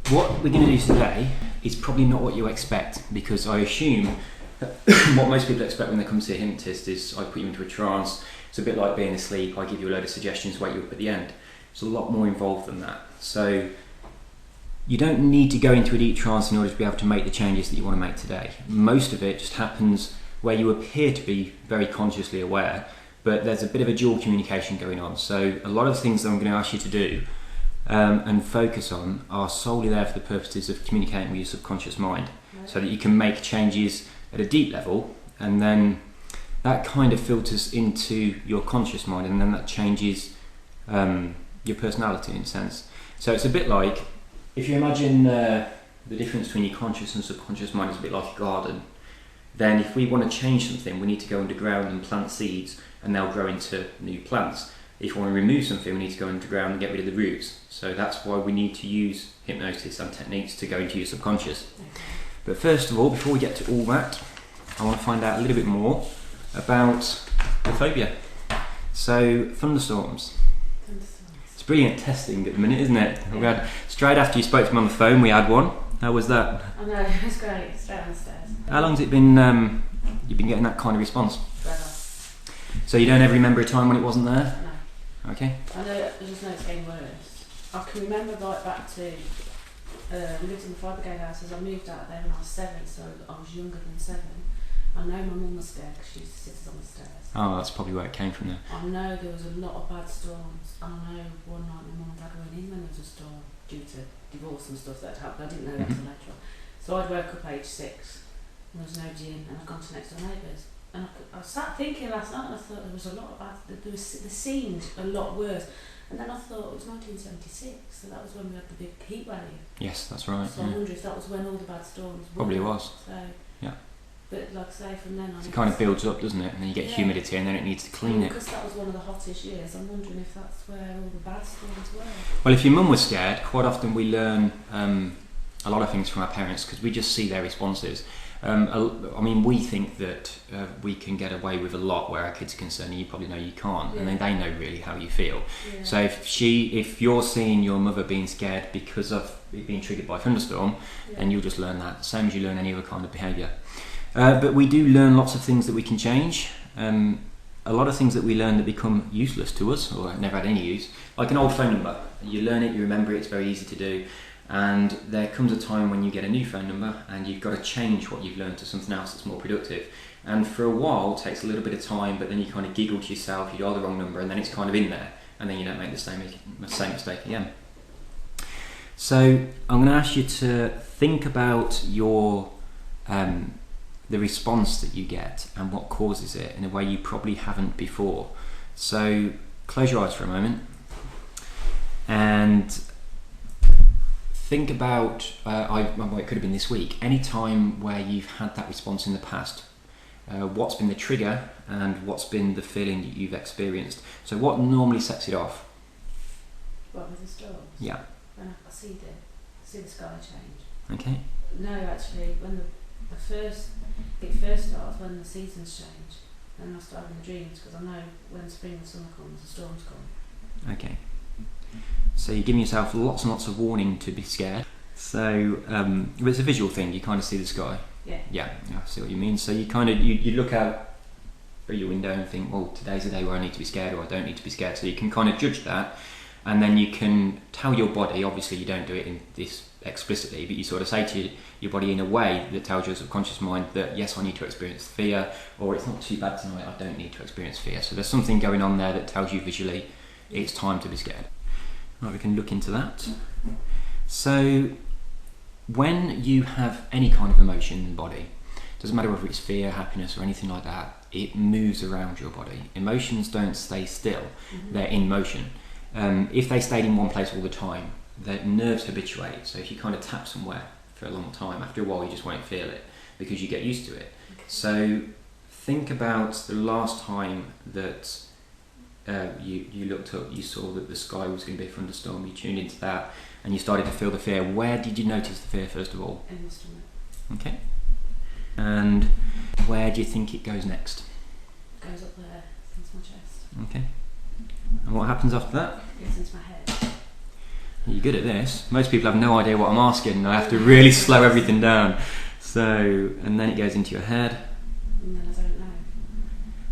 What we're going to do today is probably not what you expect, because I assume that what most people expect when they come to see a hypnotist is I put you into a trance. It's a bit like being asleep. I give you a load of suggestions, wake you up at the end. It's a lot more involved than that. So you don't need to go into a deep trance in order to be able to make the changes that you want to make today. Most of it just happens where you appear to be very consciously aware, but there's a bit of a dual communication going on. So a lot of the things that I'm going to ask you to do and focus on are solely there for the purposes of communicating with your subconscious mind, so that you can make changes at a deep level, and then that kind of filters into your conscious mind, and then that changes your personality in a sense. So it's a bit like, if you imagine the difference between your conscious and subconscious mind is a bit like a garden, then if we want to change something, we need to go underground and plant seeds, and they'll grow into new plants. If we want to remove something, we need to go underground and get rid of the roots. So that's why we need to use hypnosis and techniques to go into your subconscious. But first of all, before we get to all that, I want to find out a little bit more about the phobia. So, thunderstorms. It's brilliant testing at the minute, isn't it? Yeah. We had, straight after you spoke to me on the phone, we had one. How was that? I know, it was great, straight downstairs. How long has it been, you've been getting that kind of response? Forever. So you don't ever remember a time when it wasn't there? No. Okay. I know, I just know it's getting worse. I can remember right back to, we lived in the fire brigade houses. I moved out there when I was 7, so I was younger than 7. I know my mum was scared because she used to sit us on the stairs. Oh, that's probably where it came from there. I know there was a lot of bad storms. I know one night my mum and dad went in when there was a storm due to divorce and stuff that happened. I didn't know that until later on. So I'd woke up age 6 and there was no gin, and I'd gone to next door neighbours. And I sat thinking last night, and I thought there was a lot of bad, the seemed a lot worse. And then I thought it was 1976, so that was when we had the big heat wave. Yes, that's right. So I wonder if that was when all the bad storms were. Probably was. So, yeah. But like I say, from then on... It kind of builds up, doesn't it? And then you get humidity, and then it needs to clean it. Because that was one of the hottest years, I'm wondering if that's where all the bad storms were. Well, if your mum was scared, quite often we learn a lot of things from our parents, because we just see their responses. I mean, we think that we can get away with a lot where our kids are concerned, and you probably know you can't, and then they know really how you feel. Yeah. So if you're seeing your mother being scared because of it being triggered by a thunderstorm, then you'll just learn that, same as you learn any other kind of behaviour. But we do learn lots of things that we can change. A lot of things that we learn that become useless to us, or never had any use, like an old phone number. You learn it, you remember it, it's very easy to do. And there comes a time when you get a new phone number and you've got to change what you've learned to something else that's more productive. And for a while it takes a little bit of time, but then you kind of giggle to yourself, you dial the wrong number, and then it's kind of in there, and then you don't make the same mistake again. So I'm going to ask you to think about your the response that you get and what causes it in a way you probably haven't before. So close your eyes for a moment and think about, it could have been this week, any time where you've had that response in the past. What's been the trigger and what's been the feeling that you've experienced? So what normally sets it off? What, with the storms? Yeah. When I see the sky change. Okay. No, actually, when it first starts when the seasons change, and I start having the dreams, because I know when spring and summer comes, the storms come. Okay. So you're giving yourself lots and lots of warning to be scared. So it's a visual thing. You kind of see the sky. Yeah. Yeah, I see what you mean. So you kind of you look out through your window and think, well, today's a day where I need to be scared, or I don't need to be scared. So you can kind of judge that, and then you can tell your body. Obviously, you don't do it in this explicitly, but you sort of say to your body in a way that tells your subconscious mind that yes, I need to experience fear, or it's not too bad tonight, I don't need to experience fear. So there's something going on there that tells you visually it's time to be scared. Right, we can look into that. So when you have any kind of emotion in the body, doesn't matter whether it's fear, happiness or anything like that, it moves around your body. Emotions don't stay still, they're in motion. If they stayed in one place all the time, the nerves habituate. So if you kind of tap somewhere for a long time, after a while you just won't feel it because you get used to it. Okay. So think about the last time that you looked up, you saw that the sky was going to be a thunderstorm, you tuned into that and you started to feel the fear. Where did you notice the fear first of all? In the stomach. Okay. And where do you think it goes next? It goes up there, into my chest. Okay. And what happens after that? It gets into my head. You're good at this. Most people have no idea what I'm asking, and I have to really slow everything down. So, and then it goes into your head. And then I don't know.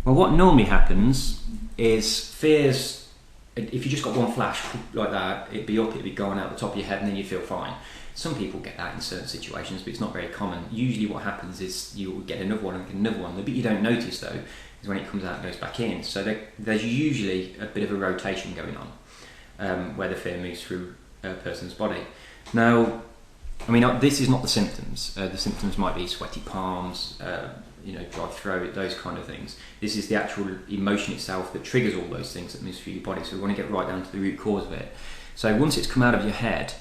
Well, what normally happens is fears, if you just got one flash like that, it'd be going out the top of your head and then you'd feel fine. Some people get that in certain situations, but it's not very common. Usually what happens is you'll get another one and get another one. The bit you don't notice though is when it comes out and goes back in. So there's usually a bit of a rotation going on where the fear moves through a person's body. Now, I mean, this is not the symptoms. The symptoms might be sweaty palms, dry throat, those kind of things. This is the actual emotion itself that triggers all those things that moves through your body. So we want to get right down to the root cause of it. So once it's come out of your head,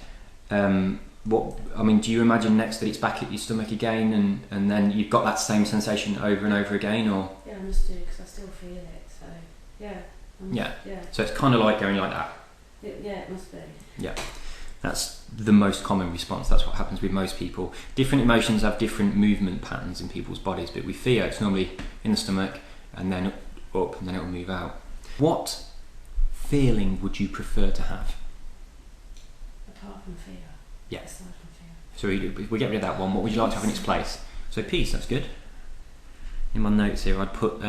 do you imagine next that it's back at your stomach again, and then you've got that same sensation over and over again, or? Yeah, I must do, because I still feel it. So yeah. Yeah. So it's kind of like going like that. Yeah, it must be. Yeah. That's the most common response. That's what happens with most people. Different emotions have different movement patterns in people's bodies, but with fear, it's normally in the stomach and then up, and then it will move out. What feeling would you prefer to have? Apart from fear. Yeah. Aside from fear. So we get rid of that one. What would you like to have in its place? So peace, that's good. In my notes here, I'd put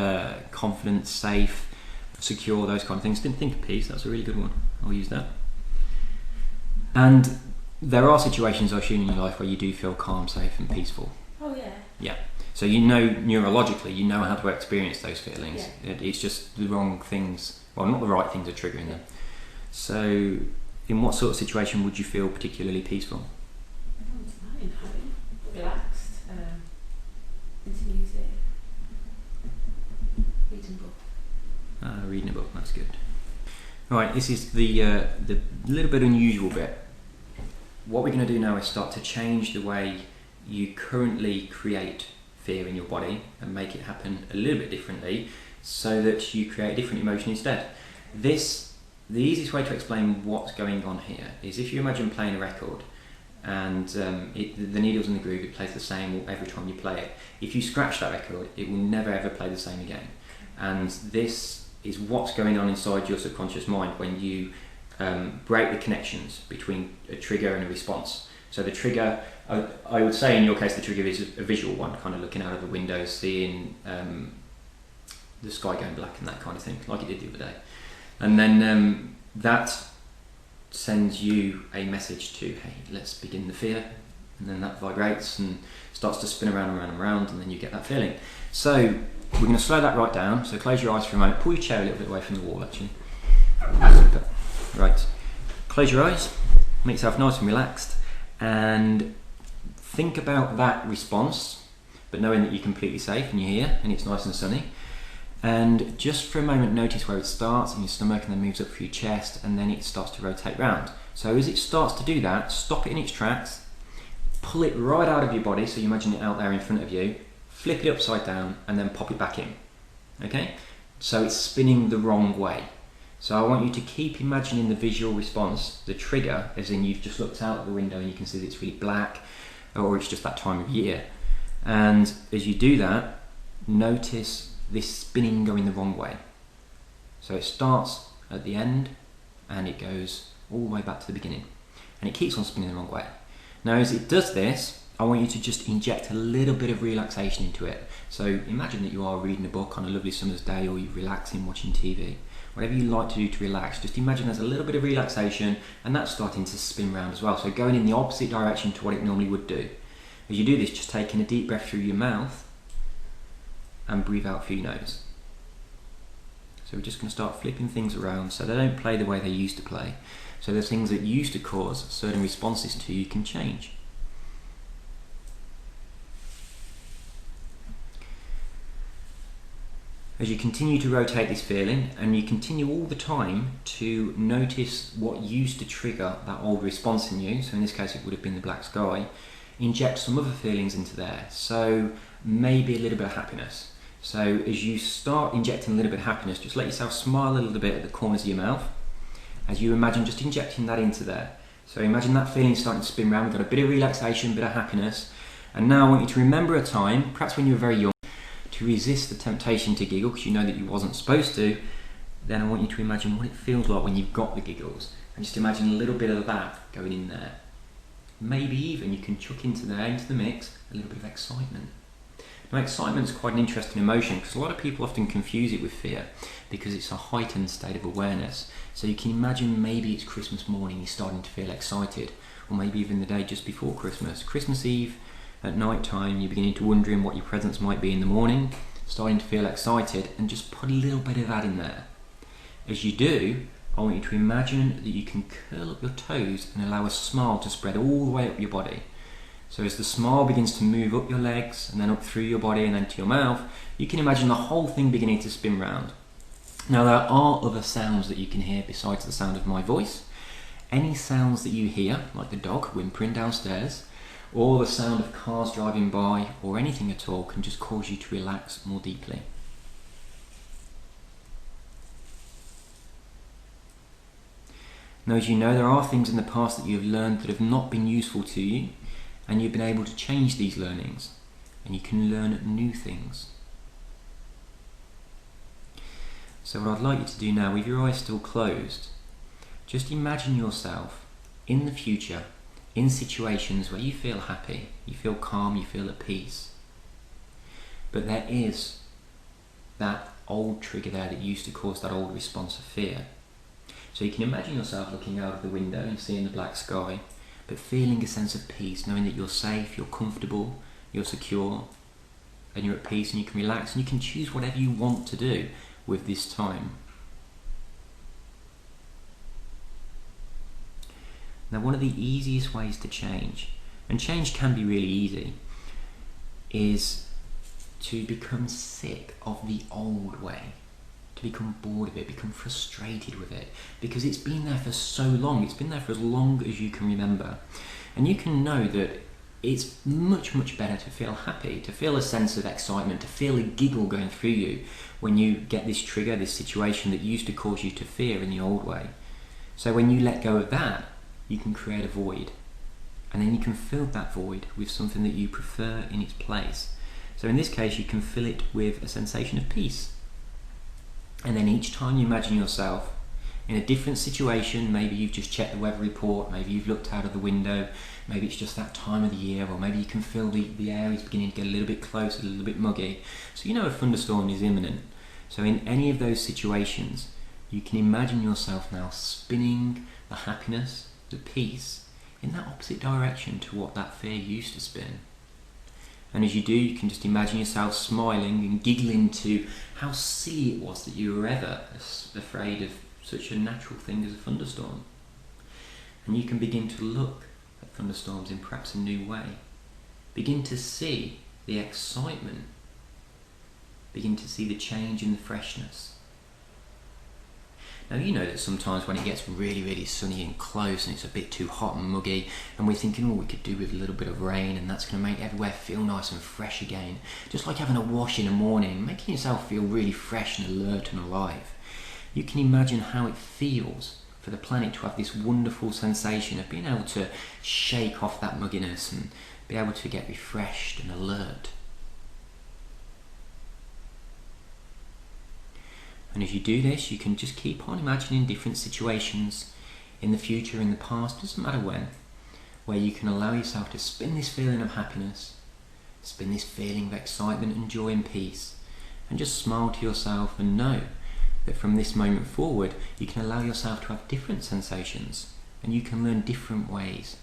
confident, safe, secure, those kind of things. Didn't think of peace. That's a really good one. I'll use that. And there are situations, I assume, in your life where you do feel calm, safe and peaceful. Oh yeah. Yeah. So you know neurologically, you know how to experience those feelings. Yeah. It's just the wrong things, well, not the right things are triggering them. So in what sort of situation would you feel particularly peaceful? I'm happy, relaxed, into music, reading a book. Reading a book, that's good. Right, this is the little bit unusual bit. What we're going to do now is start to change the way you currently create fear in your body and make it happen a little bit differently so that you create a different emotion instead. The easiest way to explain what's going on here is if you imagine playing a record and the needle's in the groove, it plays the same every time you play it. If you scratch that record, it will never ever play the same again. And this is what's going on inside your subconscious mind when you break the connections between a trigger and a response. So the trigger, I would say in your case the trigger is a visual one, kind of looking out of the window, seeing the sky going black and that kind of thing, like it did the other day. And then that sends you a message to, hey, let's begin the fear. And then that vibrates and starts to spin around and around and around, and then you get that feeling. So we're going to slow that right down. So close your eyes for a moment. Pull your chair a little bit away from the wall, actually. Super. Right. Close your eyes. Make yourself nice and relaxed. And think about that response, but knowing that you're completely safe and you're here and it's nice and sunny. And just for a moment, notice where it starts in your stomach and then moves up through your chest, and then it starts to rotate round. So as it starts to do that, stop it in its tracks, pull it right out of your body, so you imagine it out there in front of you, flip it upside down and then pop it back in. Okay? So it's spinning the wrong way. So I want you to keep imagining the visual response, the trigger, as in you've just looked out the window and you can see that it's really black, or it's just that time of year. And as you do that, notice this spinning going the wrong way. So it starts at the end and it goes all the way back to the beginning. And it keeps on spinning the wrong way. Now as it does this, I want you to just inject a little bit of relaxation into it. So imagine that you are reading a book on a lovely summer's day, or you're relaxing watching TV. Whatever you like to do to relax, just imagine there's a little bit of relaxation, and that's starting to spin round as well. So going in the opposite direction to what it normally would do. As you do this, just taking a deep breath through your mouth and breathe out through your nose. So we're just going to start flipping things around so they don't play the way they used to play. So the things that used to cause certain responses to you can change. As you continue to rotate this feeling, and you continue all the time to notice what used to trigger that old response in you, so in this case it would have been the black sky, inject some other feelings into there. So maybe a little bit of happiness. So as you start injecting a little bit of happiness, just let yourself smile a little bit at the corners of your mouth, as you imagine just injecting that into there. So imagine that feeling starting to spin around. We've got a bit of relaxation, a bit of happiness. And now I want you to remember a time, perhaps when you were very young, to resist the temptation to giggle because you know that you wasn't supposed to, then I want you to imagine what it feels like when you've got the giggles, and just imagine a little bit of that going in there. Maybe even you can chuck into the mix a little bit of excitement. Now, excitement is quite an interesting emotion because a lot of people often confuse it with fear because it's a heightened state of awareness. So you can imagine maybe it's Christmas morning, you're starting to feel excited, or maybe even the day just before Christmas. Christmas Eve at night time, you're beginning to wondering what your presents might be in the morning, starting to feel excited, and just put a little bit of that in there. As you do, I want you to imagine that you can curl up your toes and allow a smile to spread all the way up your body. So as the smile begins to move up your legs and then up through your body and then to your mouth, you can imagine the whole thing beginning to spin round. Now, there are other sounds that you can hear besides the sound of my voice. Any sounds that you hear, like the dog whimpering downstairs, or the sound of cars driving by, or anything at all, can just cause you to relax more deeply. Now, as you know, there are things in the past that you have learned that have not been useful to you, and you've been able to change these learnings, and you can learn new things. So what I'd like you to do now, with your eyes still closed, just imagine yourself in the future, in situations where you feel happy, you feel calm, you feel at peace. But there is that old trigger there that used to cause that old response of fear. So you can imagine yourself looking out of the window and seeing the black sky, but feeling a sense of peace, knowing that you're safe, you're comfortable, you're secure, and you're at peace, and you can relax, and you can choose whatever you want to do with this time. Now, one of the easiest ways to change, and change can be really easy, is to become sick of the old way, to become bored of it, become frustrated with it, because it's been there for so long, it's been there for as long as you can remember. And you can know that it's much, much better to feel happy, to feel a sense of excitement, to feel a giggle going through you when you get this trigger, this situation that used to cause you to fear in the old way. So when you let go of that, you can create a void, and then you can fill that void with something that you prefer in its place. So in this case, you can fill it with a sensation of peace. And then each time you imagine yourself in a different situation, maybe you've just checked the weather report, maybe you've looked out of the window, maybe it's just that time of the year, or maybe you can feel the air is beginning to get a little bit close, a little bit muggy. So you know a thunderstorm is imminent. So in any of those situations, you can imagine yourself now spinning the happiness, the peace, in that opposite direction to what that fear used to spin. And as you do, you can just imagine yourself smiling and giggling to how silly it was that you were ever afraid of such a natural thing as a thunderstorm. And you can begin to look at thunderstorms in perhaps a new way. Begin to see the excitement. Begin to see the change in the freshness. Now, you know that sometimes when it gets really, really sunny and close and it's a bit too hot and muggy, and we're thinking, oh, we could do with a little bit of rain, and that's going to make everywhere feel nice and fresh again. Just like having a wash in the morning, making yourself feel really fresh and alert and alive. You can imagine how it feels for the planet to have this wonderful sensation of being able to shake off that mugginess and be able to get refreshed and alert. And as you do this, you can just keep on imagining different situations in the future, in the past, doesn't matter when, where you can allow yourself to spin this feeling of happiness, spin this feeling of excitement and joy and peace, and just smile to yourself and know that from this moment forward, you can allow yourself to have different sensations, and you can learn different ways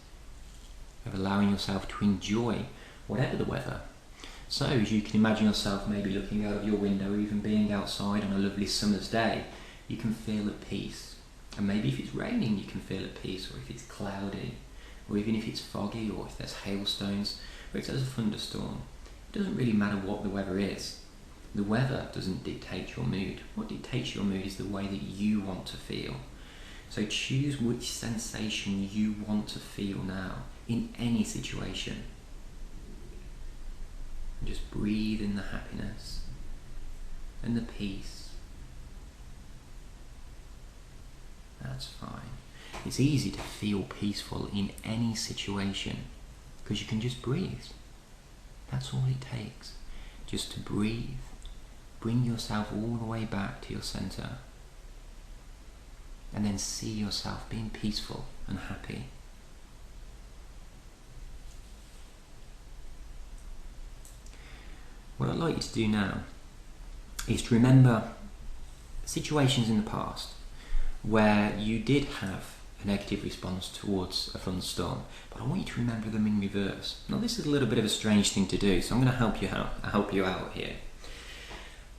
of allowing yourself to enjoy whatever the weather. So as you can imagine yourself maybe looking out of your window, or even being outside on a lovely summer's day, you can feel at peace. And maybe if it's raining, you can feel at peace, or if it's cloudy, or even if it's foggy, or if there's hailstones, or if there's a thunderstorm. It doesn't really matter what the weather is. The weather doesn't dictate your mood. What dictates your mood is the way that you want to feel. So choose which sensation you want to feel now, in any situation. And just breathe in the happiness and the peace. That's fine. It's easy to feel peaceful in any situation because you can just breathe. That's all it takes. Just to breathe. Bring yourself all the way back to your center. and then see yourself being peaceful and happy. What I'd like you to do now is to remember situations in the past where you did have a negative response towards a thunderstorm, but I want you to remember them in reverse. Now this is a little bit of a strange thing to do, so I'm going to help you out here.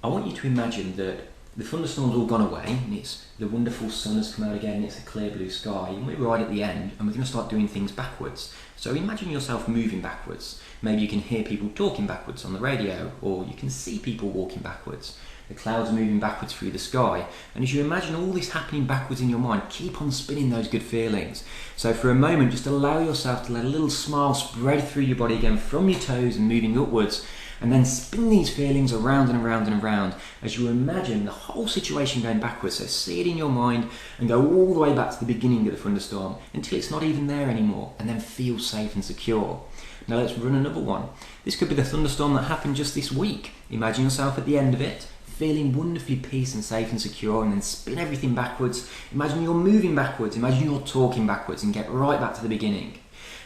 I want you to imagine that the thunderstorm's all gone away, and it's the wonderful sun has come out again, and it's a clear blue sky, and we're right at the end, and we're going to start doing things backwards. So imagine yourself moving backwards. Maybe you can hear people talking backwards on the radio, or you can see people walking backwards. The clouds are moving backwards through the sky, and as you imagine all this happening backwards in your mind, keep on spinning those good feelings. So for a moment, just allow yourself to let a little smile spread through your body again from your toes and moving upwards, and then spin these feelings around and around and around as you imagine the whole situation going backwards. So see it in your mind and go all the way back to the beginning of the thunderstorm until it's not even there anymore, and then feel safe and secure. Now let's run another one. This could be the thunderstorm that happened just this week. Imagine yourself at the end of it, feeling wonderfully peace and safe and secure, and then spin everything backwards. Imagine you're moving backwards, imagine you're talking backwards, and get right back to the beginning.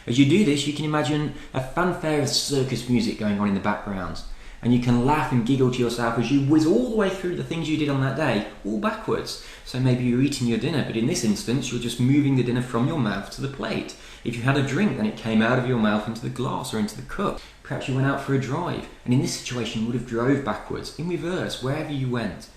As you do this, you can imagine a fanfare of circus music going on in the background, and you can laugh and giggle to yourself as you whiz all the way through the things you did on that day, all backwards. So maybe you're eating your dinner, but in this instance you're just moving the dinner from your mouth to the plate. If you had a drink, then it came out of your mouth into the glass or into the cup. Perhaps you went out for a drive, and in this situation you would have drove backwards, in reverse, wherever you went.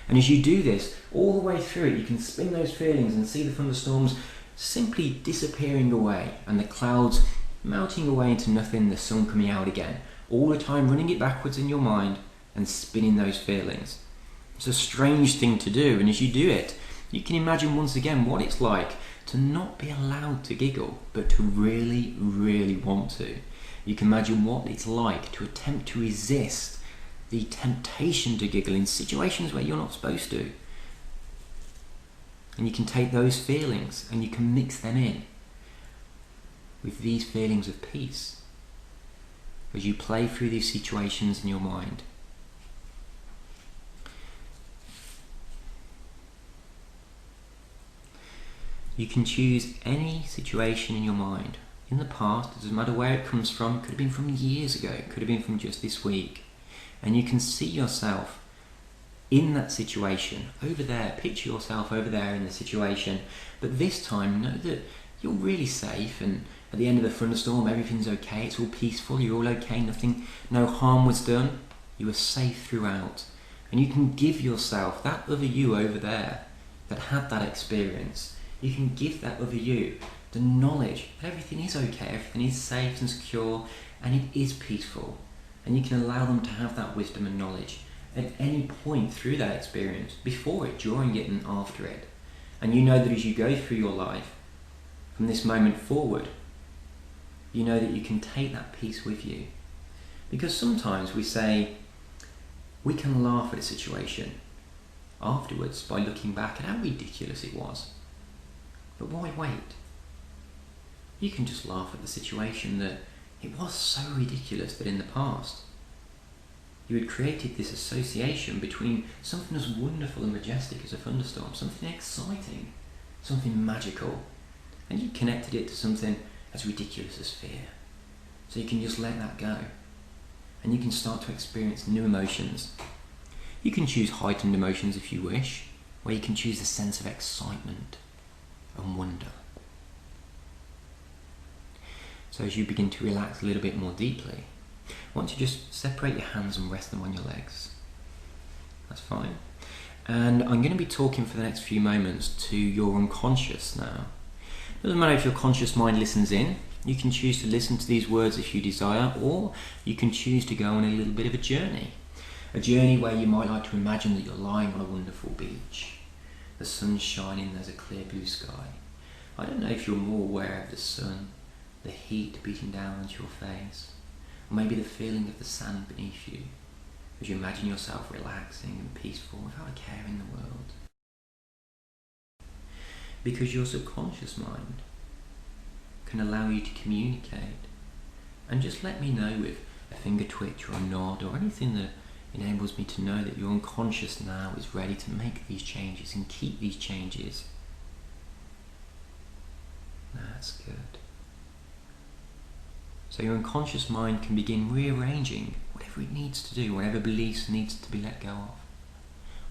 And as you do this, all the way through it, you can spin those feelings and see the thunderstorms simply disappearing away, and the clouds melting away into nothing, the sun coming out again, all the time running it backwards in your mind and spinning those feelings. It's a strange thing to do, and as you do it, you can imagine once again what it's like to not be allowed to giggle, but to really, really want to. You can imagine what it's like to attempt to resist the temptation to giggle in situations where you're not supposed to. And you can take those feelings and you can mix them in with these feelings of peace as you play through these situations in your mind. You can choose any situation in your mind. In the past, it doesn't matter where it comes from, it could have been from years ago, it could have been from just this week. And you can see yourself in that situation, over there, picture yourself over there in the situation, but this time know that you're really safe, and at the end of the thunderstorm everything's okay, it's all peaceful, you're all okay, no harm was done, you were safe throughout. And you can give yourself, that other you over there that had that experience, you can give that other you the knowledge that everything is okay, everything is safe and secure, and it is peaceful. And you can allow them to have that wisdom and knowledge at any point through that experience, before it, during it, and after it. And you know that as you go through your life, from this moment forward, you know that you can take that peace with you. Because sometimes we say, we can laugh at a situation afterwards by looking back at how ridiculous it was. But why wait? You can just laugh at the situation that it was so ridiculous that in the past, you had created this association between something as wonderful and majestic as a thunderstorm, something exciting, something magical, and you connected it to something as ridiculous as fear. So you can just let that go, and you can start to experience new emotions. You can choose heightened emotions if you wish, where you can choose a sense of excitement and wonder. So as you begin to relax a little bit more deeply, I want you to just separate your hands and rest them on your legs. That's fine. And I'm going to be talking for the next few moments to your unconscious now. It doesn't matter if your conscious mind listens in. You can choose to listen to these words if you desire, or you can choose to go on a little bit of a journey. A journey where you might like to imagine that you're lying on a wonderful beach. The sun's shining, there's a clear blue sky. I don't know if you're more aware of the sun, the heat beating down onto your face, or maybe the feeling of the sand beneath you, as you imagine yourself relaxing and peaceful without a care in the world. Because your subconscious mind can allow you to communicate, and just let me know with a finger twitch or a nod or anything that enables me to know that your unconscious now is ready to make these changes and keep these changes That's good. So your unconscious mind can begin rearranging whatever it needs to do, whatever beliefs needs to be let go of,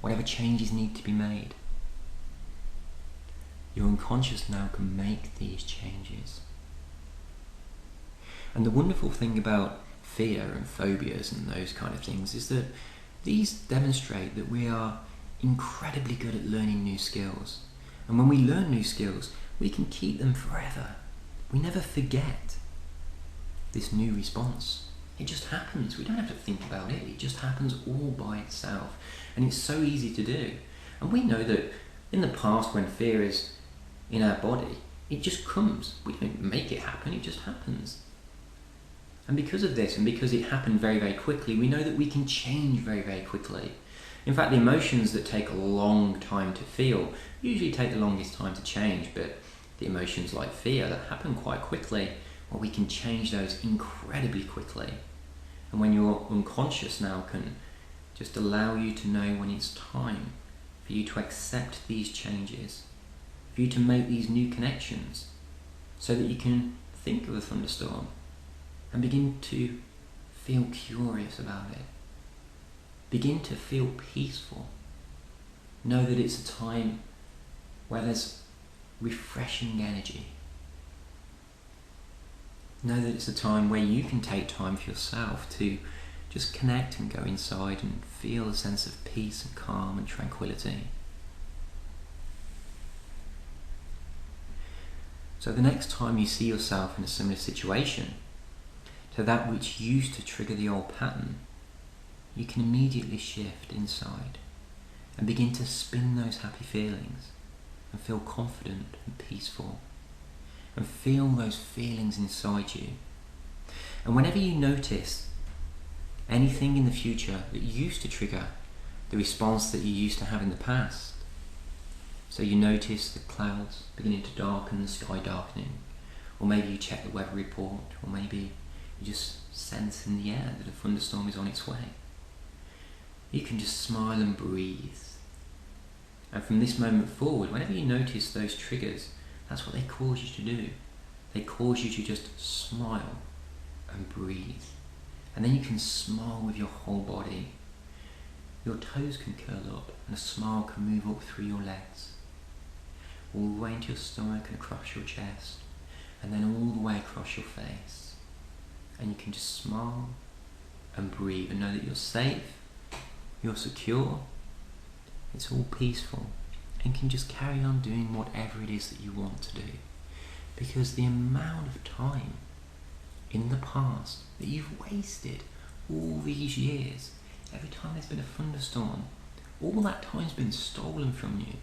whatever changes need to be made. Your unconscious now can make these changes. And the wonderful thing about fear and phobias and those kind of things is that these demonstrate that we are incredibly good at learning new skills. And when we learn new skills, we can keep them forever. We never forget this new response. It just happens. We don't have to think about it. It just happens all by itself. And it's so easy to do. And we know that in the past, when fear is in our body, it just comes. We don't make it happen, it just happens. And because of this, and because it happened very, very quickly, we know that we can change very, very quickly. In fact, the emotions that take a long time to feel usually take the longest time to change, but the emotions like fear that happen quite quickly, well, we can change those incredibly quickly. And when your unconscious now can just allow you to know when it's time for you to accept these changes, for you to make these new connections, so that you can think of a thunderstorm and begin to feel curious about it. Begin to feel peaceful. Know that it's a time where there's refreshing energy. Know that it's a time where you can take time for yourself to just connect and go inside and feel a sense of peace and calm and tranquility. So the next time you see yourself in a similar situation to that which used to trigger the old pattern, you can immediately shift inside and begin to spin those happy feelings and feel confident and peaceful and feel those feelings inside you. And whenever you notice anything in the future that used to trigger the response that you used to have in the past, so you notice the clouds beginning to darken, the sky darkening, or maybe you check the weather report, or maybe you just sense in the air that a thunderstorm is on its way. You can just smile and breathe. And from this moment forward, whenever you notice those triggers, that's what they cause you to do. They cause you to just smile and breathe. And then you can smile with your whole body. Your toes can curl up and a smile can move up through your legs, all the way into your stomach and across your chest, and then all the way across your face. And you can just smile and breathe and know that you're safe, you're secure, it's all peaceful, and can just carry on doing whatever it is that you want to do. Because the amount of time in the past that you've wasted all these years, every time there's been a thunderstorm, all that time's been stolen from you.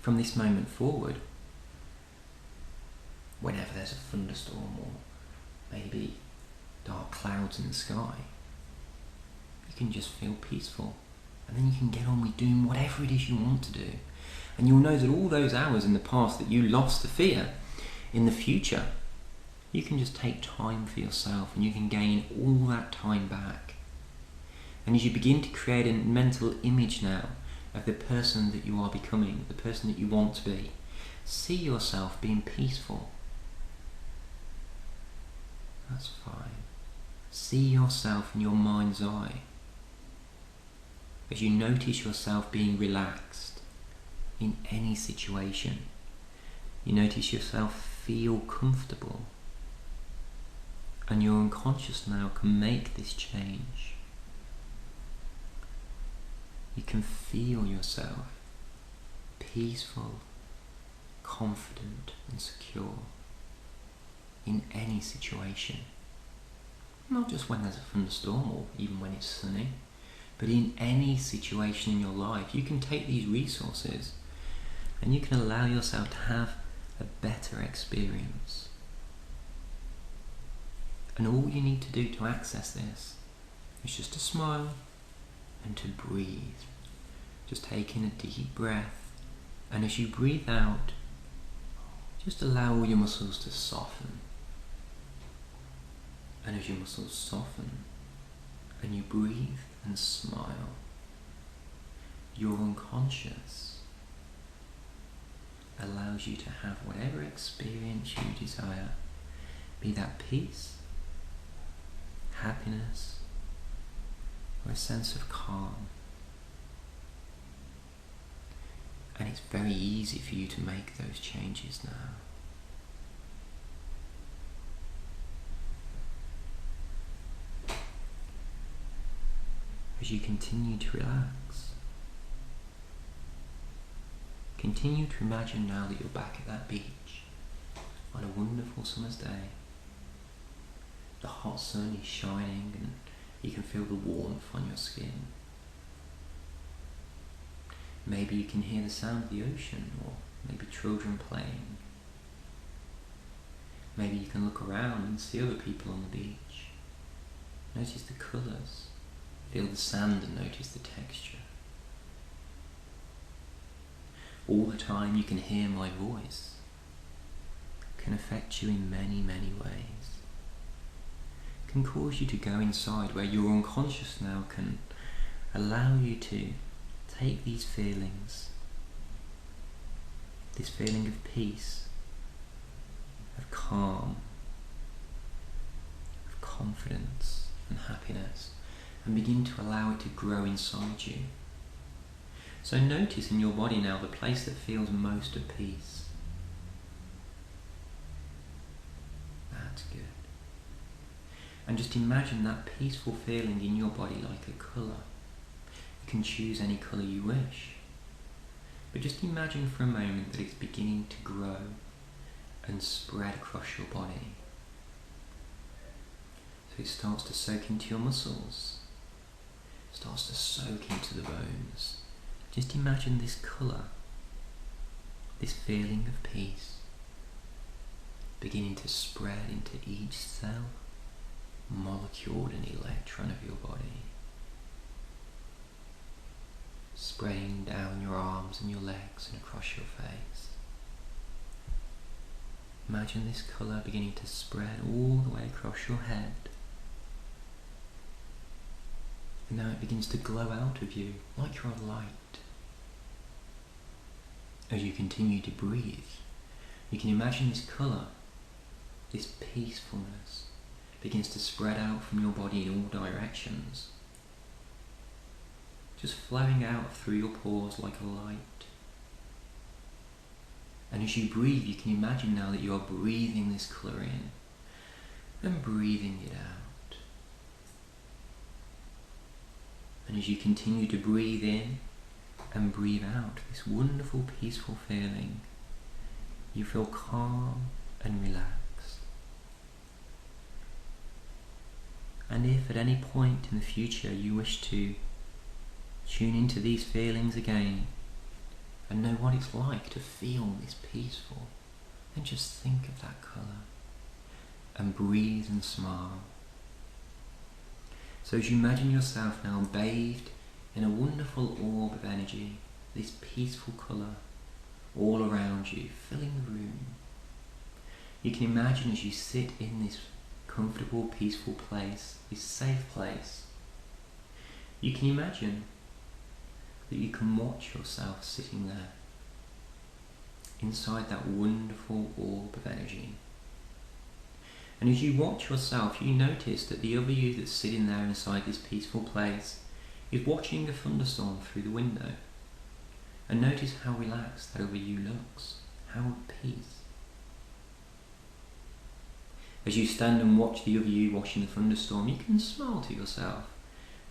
From this moment forward, whenever there's a thunderstorm or maybe dark clouds in the sky, you can just feel peaceful, and then you can get on with doing whatever it is you want to do. And you'll know that all those hours in the past that you lost to fear, in the future, you can just take time for yourself and you can gain all that time back. And as you begin to create a mental image now of the person that you are becoming, the person that you want to be, see yourself being peaceful. That's fine. See yourself in your mind's eye. As you notice yourself being relaxed in any situation, you notice yourself feel comfortable, and your unconscious now can make this change. You can feel yourself peaceful, confident and secure in any situation. Not just when there's a thunderstorm or even when it's sunny, but in any situation in your life. You can take these resources and you can allow yourself to have a better experience. And all you need to do to access this is just to smile and to breathe. Just take in a deep breath, and as you breathe out, just allow all your muscles to soften. And as your muscles soften and you breathe and smile, your unconscious allows you to have whatever experience you desire, be that peace, happiness, or a sense of calm. And it's very easy for you to make those changes now. As you continue to relax, continue to imagine now that you're back at that beach on a wonderful summer's day. The hot sun is shining and you can feel the warmth on your skin. Maybe you can hear the sound of the ocean, or maybe children playing. Maybe you can look around and see other people on the beach. Notice the colours, feel the sand and notice the texture. All the time you can hear my voice. It can affect you in many, many ways. It can cause you to go inside where your unconscious now can allow you to take these feelings, this feeling of peace, of calm, of confidence and happiness, and begin to allow it to grow inside you. So notice in your body now the place that feels most at peace. That's good. And just imagine that peaceful feeling in your body like a colour. You can choose any colour you wish. But just imagine for a moment that it's beginning to grow and spread across your body. So it starts to soak into your muscles, starts to soak into the bones. Just imagine this colour, this feeling of peace, beginning to spread into each cell, molecule and electron of your body. Spreading down your arms and your legs and across your face. Imagine this colour beginning to spread all the way across your head. And now it begins to glow out of you like you're a light. As you continue to breathe, you can imagine this colour, this peacefulness, begins to spread out from your body in all directions. Just flowing out through your pores like a light. And as you breathe, you can imagine now that you are breathing this colour in and breathing it out. And as you continue to breathe in and breathe out this wonderful, peaceful feeling, you feel calm and relaxed. And if at any point in the future you wish to tune into these feelings again and know what it's like to feel this peaceful, then just think of that colour and breathe and smile. So as you imagine yourself now bathed in a wonderful orb of energy, this peaceful colour all around you, filling the room, you can imagine as you sit in this comfortable, peaceful place, this safe place, you can imagine that you can watch yourself sitting there inside that wonderful orb of energy. And as you watch yourself, you notice that the other you that's sitting there inside this peaceful place is watching a thunderstorm through the window. And notice how relaxed that other you looks, how at peace. As you stand and watch the other you watching the thunderstorm, you can smile to yourself,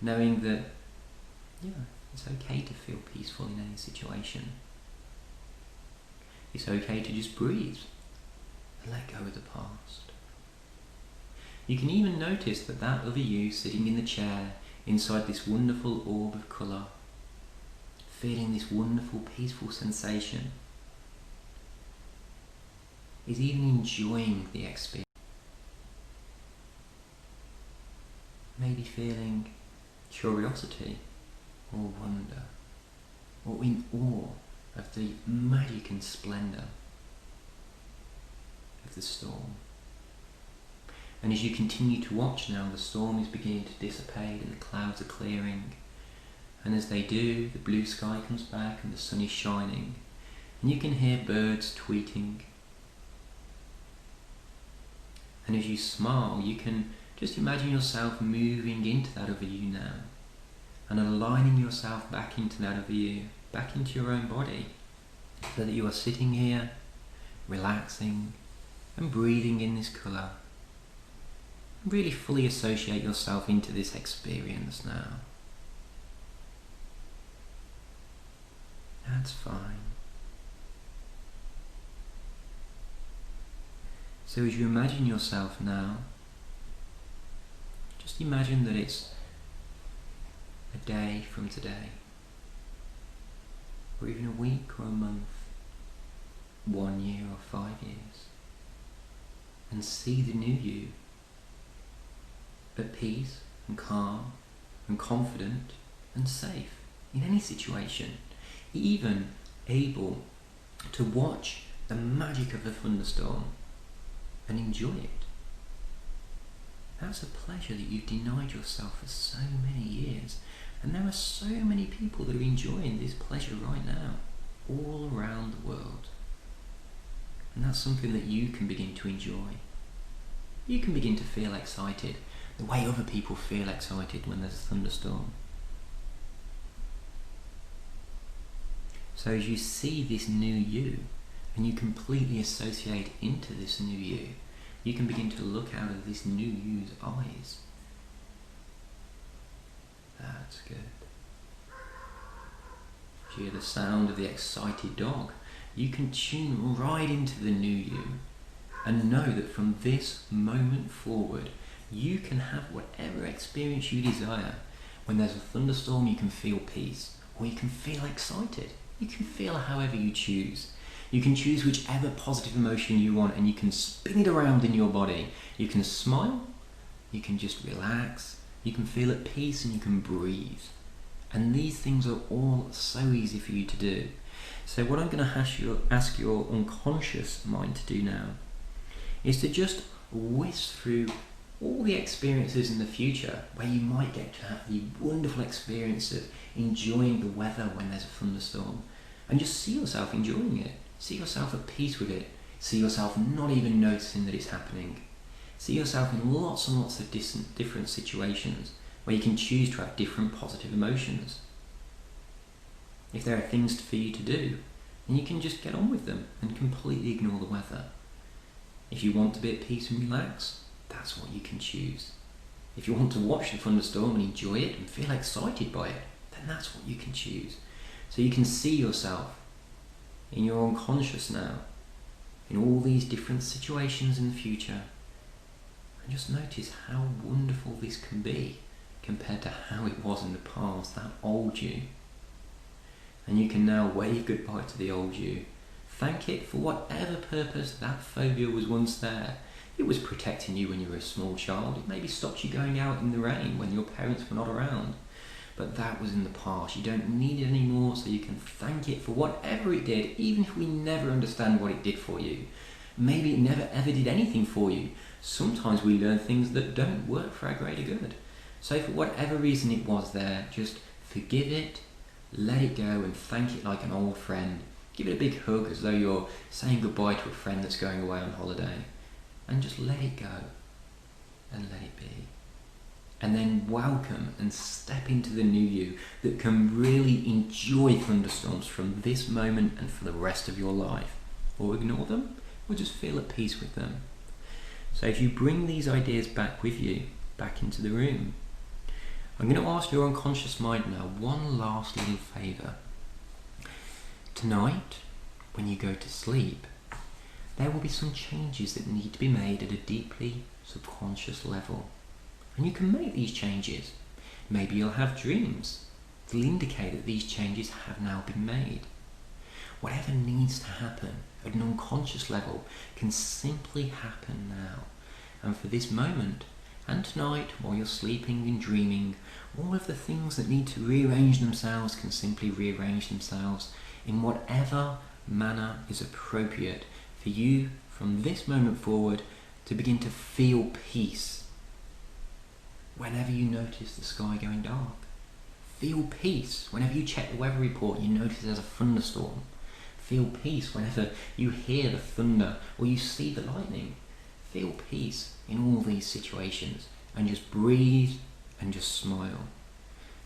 knowing that, it's okay to feel peaceful in any situation. It's okay to just breathe and let go of the past. You can even notice that that other you sitting in the chair inside this wonderful orb of colour, feeling this wonderful peaceful sensation, is even enjoying the experience. Maybe feeling curiosity or wonder, or in awe of the magic and splendour of the storm. And as you continue to watch now, the storm is beginning to dissipate and the clouds are clearing. And as they do, the blue sky comes back and the sun is shining. And you can hear birds tweeting. And as you smile, you can just imagine yourself moving into that other you now, and aligning yourself back into that other you, back into your own body, so that you are sitting here, relaxing and breathing in this colour. Really fully associate yourself into this experience now. That's fine. So as you imagine yourself now, just imagine that it's a day from today, or even a week or a month, 1 year or 5 years, and see the new you at peace and calm and confident and safe in any situation, even able to watch the magic of the thunderstorm and enjoy it. That's a pleasure that you've denied yourself for so many years, and there are so many people that are enjoying this pleasure right now all around the world, and that's something that you can begin to enjoy. You can begin to feel excited the way other people feel excited when there's a thunderstorm. So as you see this new you, and you completely associate into this new you, you can begin to look out of this new you's eyes. That's good. If you hear the sound of the excited dog, you can tune right into the new you and know that from this moment forward, you can have whatever experience you desire. When there's a thunderstorm, you can feel peace, or you can feel excited. You can feel however you choose. You can choose whichever positive emotion you want, and you can spin it around in your body. You can smile, you can just relax, you can feel at peace, and you can breathe. And these things are all so easy for you to do. So what I'm going to ask your unconscious mind to do now is to just whisk through all the experiences in the future where you might get to have the wonderful experience of enjoying the weather when there's a thunderstorm, and just see yourself enjoying it. See yourself at peace with it. See yourself not even noticing that it's happening. See yourself in lots and lots of different situations where you can choose to have different positive emotions. If there are things for you to do, then you can just get on with them and completely ignore the weather. If you want to be at peace and relax, that's what you can choose. If you want to watch the thunderstorm and enjoy it and feel excited by it, then that's what you can choose. So you can see yourself in your unconscious now, in all these different situations in the future, and just notice how wonderful this can be compared to how it was in the past, that old you. And you can now wave goodbye to the old you. Thank it for whatever purpose that phobia was once there. It was protecting you when you were a small child. It maybe stopped you going out in the rain when your parents were not around. But that was in the past. You don't need it anymore, so you can thank it for whatever it did, even if we never understand what it did for you. Maybe it never ever did anything for you. Sometimes we learn things that don't work for our greater good. So for whatever reason it was there, just forgive it, let it go, and thank it like an old friend. Give it a big hug as though you're saying goodbye to a friend that's going away on holiday. And just let it go and let it be. And then welcome and step into the new you that can really enjoy thunderstorms from this moment and for the rest of your life. Or ignore them, or just feel at peace with them. So if you bring these ideas back with you, back into the room, I'm going to ask your unconscious mind now one last little favour. Tonight, when you go to sleep, there will be some changes that need to be made at a deeply subconscious level. And you can make these changes. Maybe you'll have dreams that'll indicate that these changes have now been made. Whatever needs to happen at an unconscious level can simply happen now. And for this moment, and tonight, while you're sleeping and dreaming, all of the things that need to rearrange themselves can simply rearrange themselves in whatever manner is appropriate for you from this moment forward to begin to feel peace. Whenever you notice the sky going dark, feel peace. Whenever you check the weather report, you notice there's a thunderstorm. Feel peace whenever you hear the thunder or you see the lightning. Feel peace in all these situations and just breathe and just smile.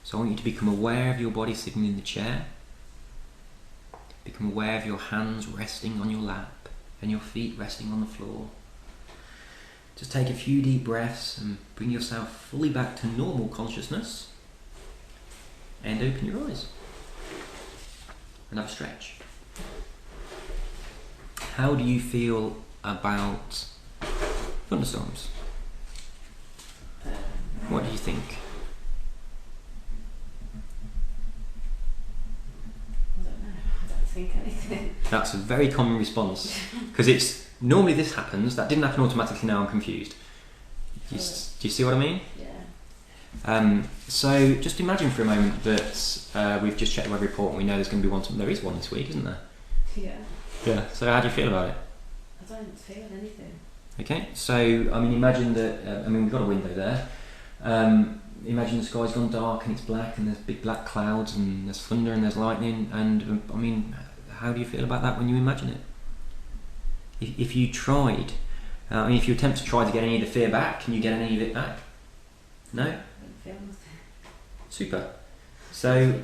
So I want you to become aware of your body sitting in the chair. Become aware of your hands resting on your lap and your feet resting on the floor. Just take a few deep breaths and bring yourself fully back to normal consciousness. And open your eyes. And have a stretch. How do you feel about thunderstorms? What do you think? I don't know. I don't think anything. That's a very common response. Because it's normally this happens. That didn't happen automatically. Now I'm confused. Do you see what I mean? Yeah. So just imagine for a moment that we've just checked the weather report and we know there's going to be one. There is one this week, isn't there? Yeah. Yeah. So how do you feel about it? I don't feel anything. Okay. So I mean, imagine that. We've got a window there. Imagine the sky's gone dark and it's black and there's big black clouds and there's thunder and there's lightning. And I mean, how do you feel about that when you imagine it? If you tried, if you attempt to try to get any of the fear back, can you get any of it back? No? I don't feel nothing. Super. So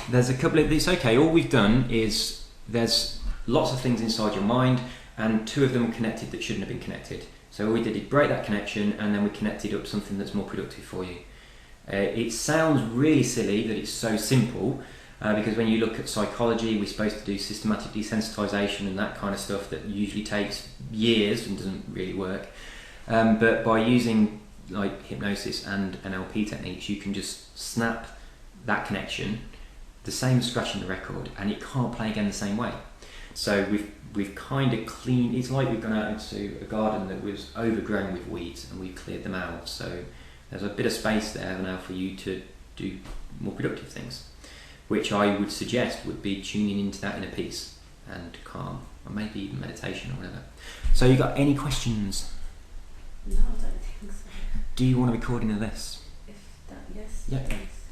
there's a couple of, it's okay, all we've done is there's lots of things inside your mind and two of them were connected that shouldn't have been connected. So all we did is break that connection and then we connected up something that's more productive for you. It sounds really silly that it's so simple because when you look at psychology, we're supposed to do systematic desensitization and that kind of stuff that usually takes years and doesn't really work. But by using like hypnosis and NLP techniques, you can just snap that connection, the same as scratching the record, and it can't play again the same way. So we've kind of cleaned, it's like we've gone out into a garden that was overgrown with weeds and we've cleared them out. So there's a bit of space there now for you to do more productive things, which I would suggest would be tuning into that inner peace and calm, or maybe even meditation or whatever. So you got any questions? No, I don't think so. Do you want a recording of this? If that, yes. Yeah. Please.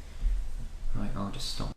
Right, I'll just stop.